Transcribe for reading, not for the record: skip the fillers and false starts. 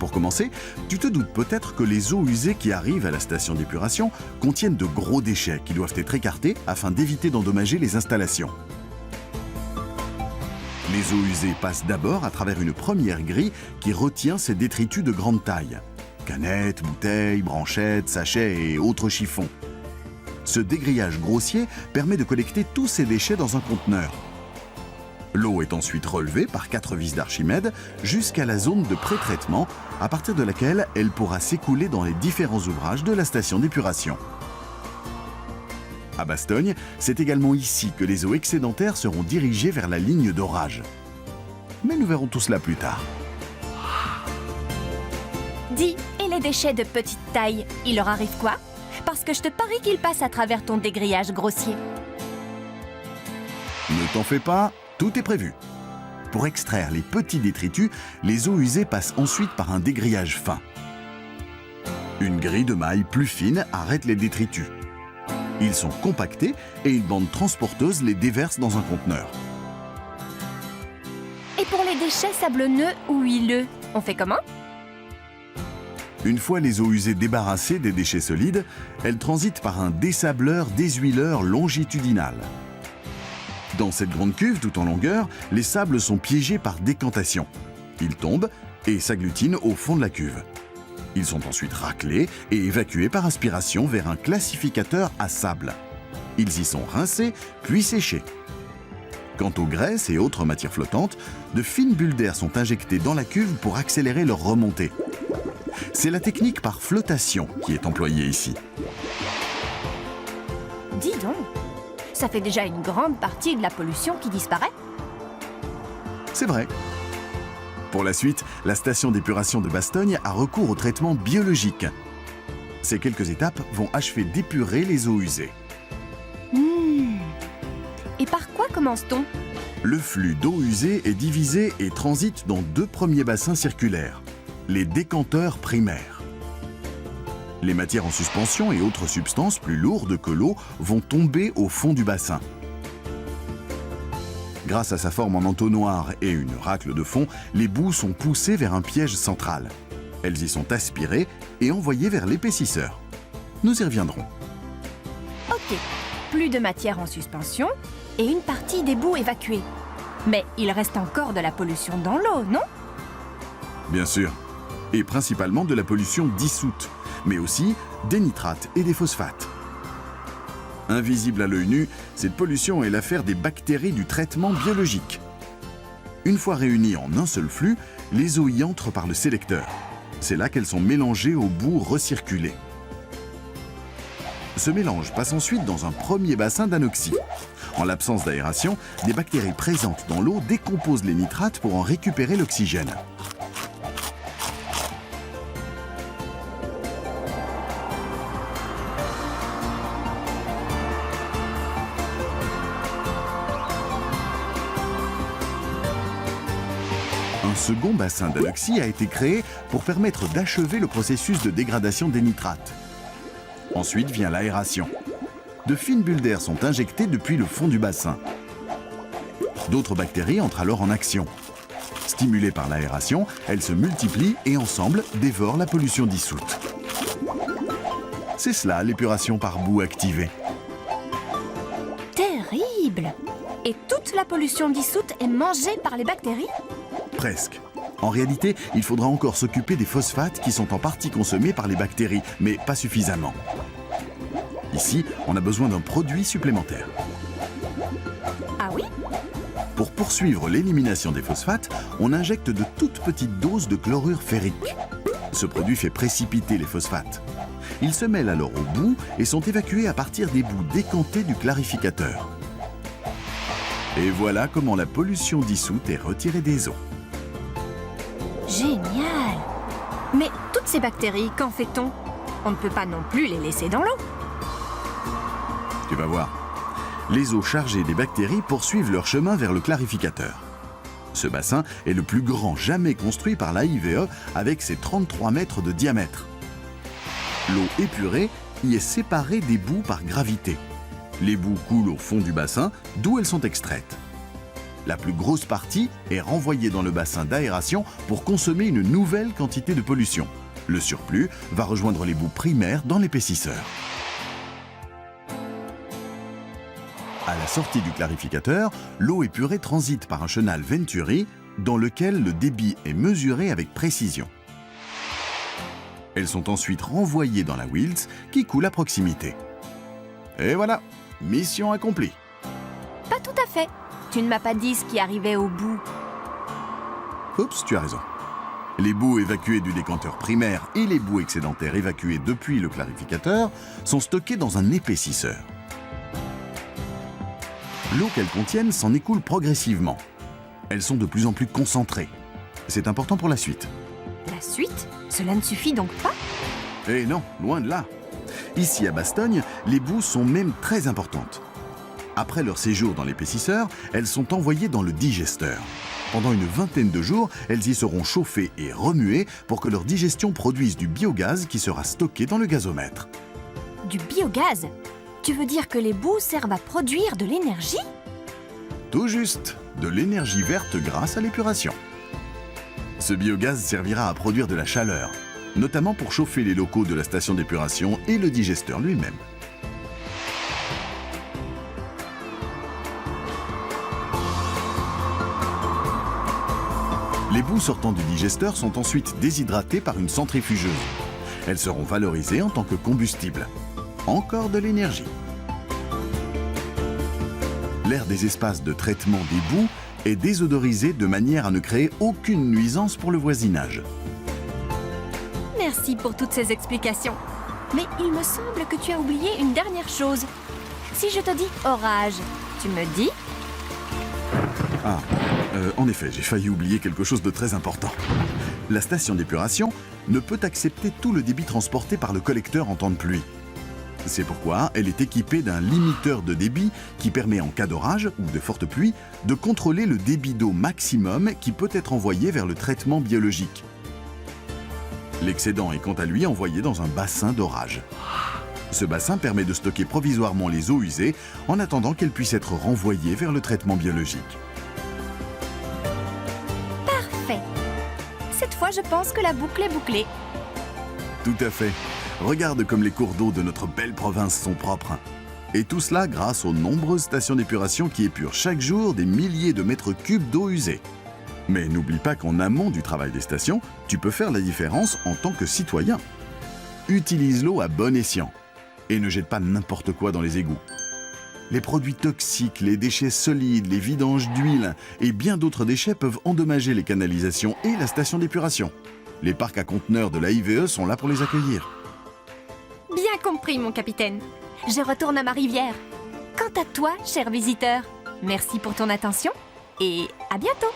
Pour commencer, tu te doutes peut-être que les eaux usées qui arrivent à la station d'épuration contiennent de gros déchets qui doivent être écartés afin d'éviter d'endommager les installations. Les eaux usées passent d'abord à travers une première grille qui retient ces détritus de grande taille. Canettes, bouteilles, branchettes, sachets et autres chiffons. Ce dégrillage grossier permet de collecter tous ces déchets dans un conteneur. L'eau est ensuite relevée par 4 vis d'Archimède jusqu'à la zone de pré-traitement, à partir de laquelle elle pourra s'écouler dans les différents ouvrages de la station d'épuration. À Bastogne, c'est également ici que les eaux excédentaires seront dirigées vers la ligne d'orage. Mais nous verrons tout cela plus tard. Dis, et les déchets de petite taille, il leur arrive quoi? Parce que je te parie qu'ils passent à travers ton dégrillage grossier. Ne t'en fais pas, tout est prévu. Pour extraire les petits détritus, les eaux usées passent ensuite par un dégrillage fin. Une grille de maille plus fine arrête les détritus. Ils sont compactés et une bande transporteuse les déverse dans un conteneur. Et pour les déchets sablonneux ou huileux, on fait comment? Une fois les eaux usées débarrassées des déchets solides, elles transitent par un dessableur-déshuileur longitudinal. Dans cette grande cuve tout en longueur, les sables sont piégés par décantation. Ils tombent et s'agglutinent au fond de la cuve. Ils sont ensuite raclés et évacués par aspiration vers un classificateur à sable. Ils y sont rincés puis séchés. Quant aux graisses et autres matières flottantes, de fines bulles d'air sont injectées dans la cuve pour accélérer leur remontée. C'est la technique par flottation qui est employée ici. Dis donc, ça fait déjà une grande partie de la pollution qui disparaît. C'est vrai. Pour la suite, la station d'épuration de Bastogne a recours au traitement biologique. Ces quelques étapes vont achever d'épurer les eaux usées. Et par quoi commence-t-on? Le flux d'eau usée est divisé et transite dans 2 premiers bassins circulaires, les décanteurs primaires. Les matières en suspension et autres substances plus lourdes que l'eau vont tomber au fond du bassin. Grâce à sa forme en entonnoir et une racle de fond, les boues sont poussées vers un piège central. Elles y sont aspirées et envoyées vers l'épaississeur. Nous y reviendrons. Ok, plus de matière en suspension et une partie des boues évacuées. Mais il reste encore de la pollution dans l'eau, non? Bien sûr, et principalement de la pollution dissoute, mais aussi des nitrates et des phosphates. Invisible à l'œil nu, cette pollution est l'affaire des bactéries du traitement biologique. Une fois réunies en un seul flux, les eaux y entrent par le sélecteur. C'est là qu'elles sont mélangées aux boues recirculées. Ce mélange passe ensuite dans un premier bassin d'anoxie. En l'absence d'aération, des bactéries présentes dans l'eau décomposent les nitrates pour en récupérer l'oxygène. Un second bassin d'anoxie a été créé pour permettre d'achever le processus de dégradation des nitrates. Ensuite vient l'aération. De fines bulles d'air sont injectées depuis le fond du bassin. D'autres bactéries entrent alors en action. Stimulées par l'aération, elles se multiplient et ensemble dévorent la pollution dissoute. C'est cela l'épuration par boue activée. Terrible! Et toute la pollution dissoute est mangée par les bactéries? Presque. En réalité, il faudra encore s'occuper des phosphates qui sont en partie consommés par les bactéries, mais pas suffisamment. Ici, on a besoin d'un produit supplémentaire. Ah oui? Pour poursuivre l'élimination des phosphates, on injecte de toutes petites doses de chlorure ferrique. Ce produit fait précipiter les phosphates. Ils se mêlent alors aux boues et sont évacués à partir des boues décantées du clarificateur. Et voilà comment la pollution dissoute est retirée des eaux. Génial! Mais toutes ces bactéries, qu'en fait-on? On ne peut pas non plus les laisser dans l'eau. Tu vas voir. Les eaux chargées des bactéries poursuivent leur chemin vers le clarificateur. Ce bassin est le plus grand jamais construit par l'AIVE avec ses 33 mètres de diamètre. L'eau épurée y est séparée des boues par gravité. Les boues coulent au fond du bassin, d'où elles sont extraites. La plus grosse partie est renvoyée dans le bassin d'aération pour consommer une nouvelle quantité de pollution. Le surplus va rejoindre les boues primaires dans l'épaississeur. À la sortie du clarificateur, l'eau épurée transite par un chenal Venturi dans lequel le débit est mesuré avec précision. Elles sont ensuite renvoyées dans la Wiltz qui coule à proximité. Et voilà, mission accomplie. Pas tout à fait. Tu ne m'as pas dit ce qui arrivait au bout. Oups, tu as raison. Les boues évacuées du décanteur primaire et les boues excédentaires évacuées depuis le clarificateur sont stockées dans un épaississeur. L'eau qu'elles contiennent s'en écoule progressivement. Elles sont de plus en plus concentrées. C'est important pour la suite. La suite? Cela ne suffit donc pas? Eh non, loin de là. Ici à Bastogne, les boues sont même très importantes. Après leur séjour dans l'épaississeur, elles sont envoyées dans le digesteur. Pendant une vingtaine de jours, elles y seront chauffées et remuées pour que leur digestion produise du biogaz qui sera stocké dans le gazomètre. Du biogaz? Tu veux dire que les boues servent à produire de l'énergie? Tout juste, de l'énergie verte grâce à l'épuration. Ce biogaz servira à produire de la chaleur, notamment pour chauffer les locaux de la station d'épuration et le digesteur lui-même. Les boues sortant du digesteur sont ensuite déshydratées par une centrifugeuse. Elles seront valorisées en tant que combustible. Encore de l'énergie. L'air des espaces de traitement des boues est désodorisé de manière à ne créer aucune nuisance pour le voisinage. Merci pour toutes ces explications. Mais il me semble que tu as oublié une dernière chose. Si je te dis orage, tu me dis? En effet, j'ai failli oublier quelque chose de très important. La station d'épuration ne peut accepter tout le débit transporté par le collecteur en temps de pluie. C'est pourquoi elle est équipée d'un limiteur de débit qui permet en cas d'orage ou de forte pluie de contrôler le débit d'eau maximum qui peut être envoyé vers le traitement biologique. L'excédent est quant à lui envoyé dans un bassin d'orage. Ce bassin permet de stocker provisoirement les eaux usées en attendant qu'elles puissent être renvoyées vers le traitement biologique. Parfait. Cette fois, je pense que la boucle est bouclée. Tout à fait. Regarde comme les cours d'eau de notre belle province sont propres. Et tout cela grâce aux nombreuses stations d'épuration qui épurent chaque jour des milliers de mètres cubes d'eau usée. Mais n'oublie pas qu'en amont du travail des stations, tu peux faire la différence en tant que citoyen. Utilise l'eau à bon escient et ne jette pas n'importe quoi dans les égouts. Les produits toxiques, les déchets solides, les vidanges d'huile et bien d'autres déchets peuvent endommager les canalisations et la station d'épuration. Les parcs à conteneurs de l'AIVE sont là pour les accueillir. Bien compris, mon capitaine. Je retourne à ma rivière. Quant à toi, cher visiteur, merci pour ton attention et à bientôt.